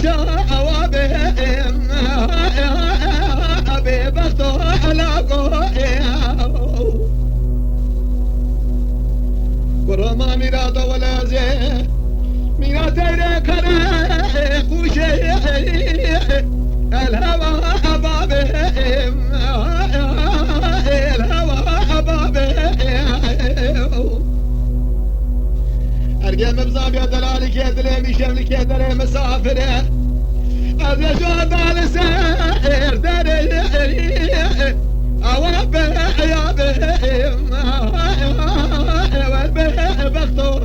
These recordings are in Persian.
شوابهم ببختو علاقو ورما ميراد ولا زي ميراد كره خوشي الهوى بابهم الهوى بابهم ارجع مبزاب يا دلالي كيدلي مشمل كيدلي مسافره أزجوا على سير دري أواب يا بهم بختو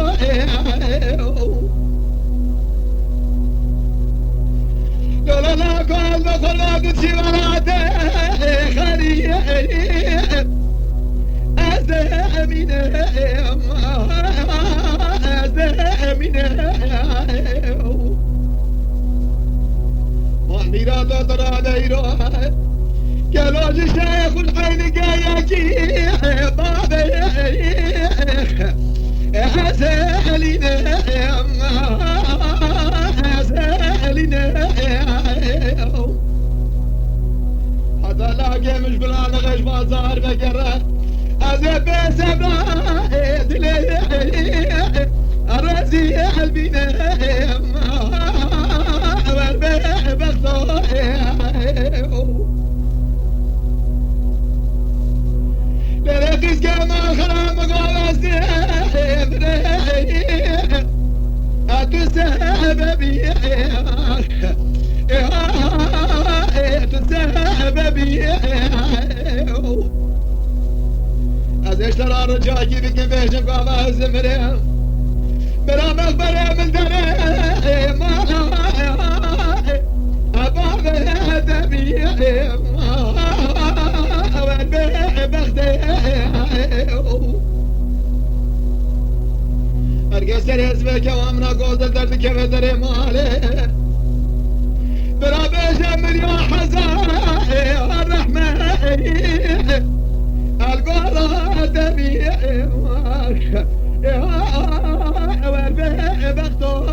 لا لا قال بخل قد شوالاته خلي أزمينهم ميرادا ترى ديرو كلاج شيخ الحين جايكي بابي حسالينا حسالينا حتى لاقي مش بلان غش بازار بقرة أذب سبرا دلي أرزي قلبينا لرقص كما خرام قوازي أتسببي أتسببي از اشترى رجاكي بكن بيشن قوازي مريم برا مخبري من دني ما ارگستر حزبه که امنا گوزل درد که به در ماله برا بشم یا حزای الرحمه القرى دبي والبختو